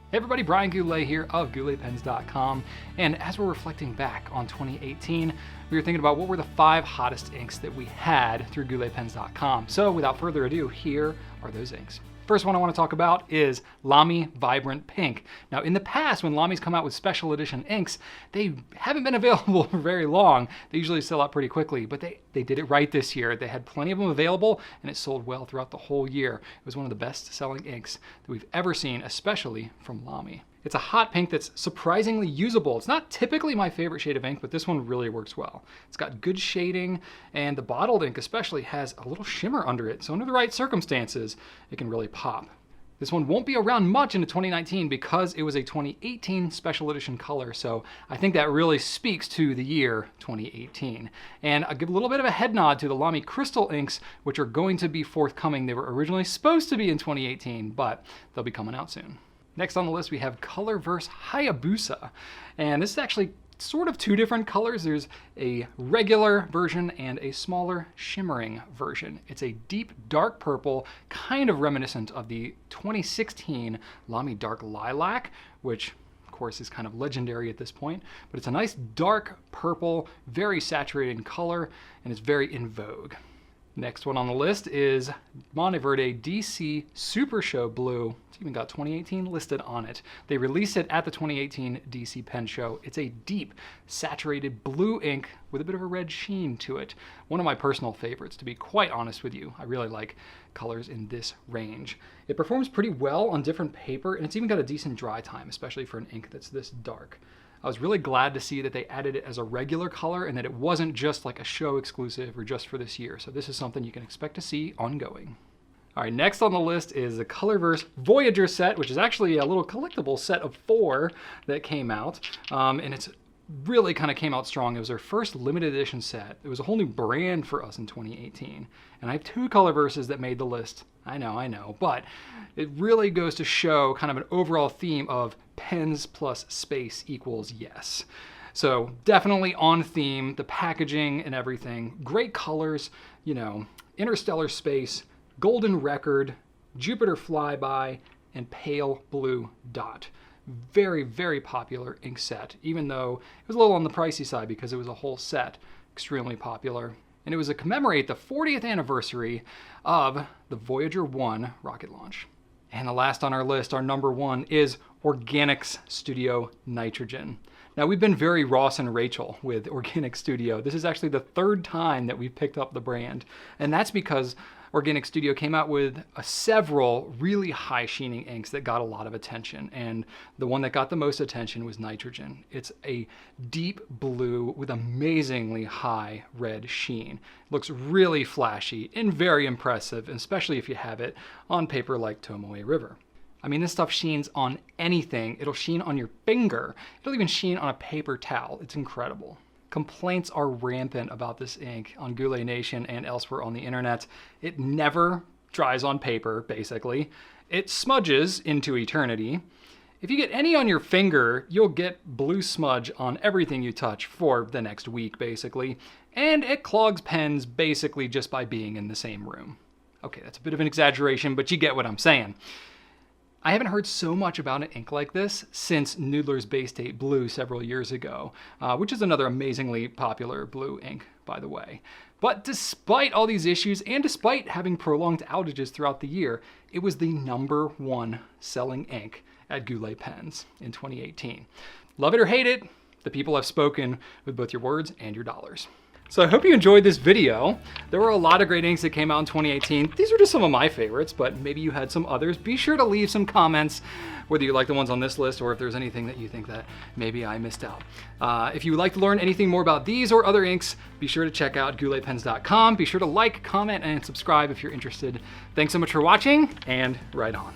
Hey everybody, Brian Goulet here of GouletPens.com, and as we're reflecting back on 2018, we were thinking about what were the 5 hottest inks that we had through GouletPens.com. So without further ado, here are those inks. First one I want to talk about is LAMY Vibrant Pink. Now in the past, when LAMY's come out with special edition inks, they haven't been available for very long. They usually sell out pretty quickly, but they did it right this year. They had plenty of them available and it sold well throughout the whole year. It was one of the best selling inks that we've ever seen, especially from LAMY. It's a hot pink that's surprisingly usable. It's not typically my favorite shade of ink, but this one really works well. It's got good shading, and the bottled ink especially has a little shimmer under it, so under the right circumstances, it can really pop. This one won't be around much into 2019 because it was a 2018 special edition color, so I think that really speaks to the year 2018. And I'll give a little bit of a head nod to the LAMY Crystal inks, which are going to be forthcoming. They were originally supposed to be in 2018, but they'll be coming out soon. Next on the list, we have Colorverse Hayabusa. And this is actually sort of 2 different colors. There's a regular version and a smaller shimmering version. It's a deep dark purple, kind of reminiscent of the 2016 LAMY Dark Lilac, which of course is kind of legendary at this point, but it's a nice dark purple, very saturated in color, and it's very in vogue. Next one on the list is Monteverde DC Super Show Blue. It's even got 2018 listed on it. They released it at the 2018 DC Pen Show. It's a deep, saturated blue ink with a bit of a red sheen to it. One of my personal favorites, to be quite honest with you. I really like colors in this range. It performs pretty well on different paper, and it's even got a decent dry time, especially for an ink that's this dark. I was really glad to see that they added it as a regular color and that it wasn't just like a show exclusive or just for this year. So this is something you can expect to see ongoing. All right, next on the list is the Colorverse Voyager set, which is actually a little collectible set of 4 that came out. And it's really kind of came out strong. It was their first limited edition set. It was a whole new brand for us in 2018. And I have 2 Colorverses that made the list. I know, but it really goes to show kind of an overall theme of pens plus space equals yes. So definitely on theme, the packaging and everything, great colors, you know, interstellar space, golden record, Jupiter flyby, and pale blue dot. Very, very popular ink set, even though it was a little on the pricey side because it was a whole set. Extremely popular. And it was to commemorate the 40th anniversary of the Voyager 1 rocket launch. And the last on our list, our number 1, is Organics Studio Nitrogen. Now we've been very Ross and Rachel with Organic Studio. This is actually the 3rd time that we've picked up the brand. And that's because Organic Studio came out with several really high sheening inks that got a lot of attention. And the one that got the most attention was Nitrogen. It's a deep blue with amazingly high red sheen. It looks really flashy and very impressive, especially if you have it on paper like Tomoe River. I mean, this stuff sheens on anything. It'll sheen on your finger. It'll even sheen on a paper towel. It's incredible. Complaints are rampant about this ink on Goulet Nation and elsewhere on the internet. It never dries on paper, basically. It smudges into eternity. If you get any on your finger, you'll get blue smudge on everything you touch for the next week, basically. And it clogs pens basically just by being in the same room. Okay, that's a bit of an exaggeration, but you get what I'm saying. I haven't heard so much about an ink like this since Noodler's Bay State Blue several years ago, which is another amazingly popular blue ink, by the way. But despite all these issues, and despite having prolonged outages throughout the year, it was the number 1 selling ink at Goulet Pens in 2018. Love it or hate it, the people have spoken with both your words and your dollars. So I hope you enjoyed this video. There were a lot of great inks that came out in 2018. These are just some of my favorites, but maybe you had some others. Be sure to leave some comments, whether you like the ones on this list or if there's anything that you think that maybe I missed out. If you would like to learn anything more about these or other inks, be sure to check out GouletPens.com. Be sure to like, comment, and subscribe if you're interested. Thanks so much for watching, and right on.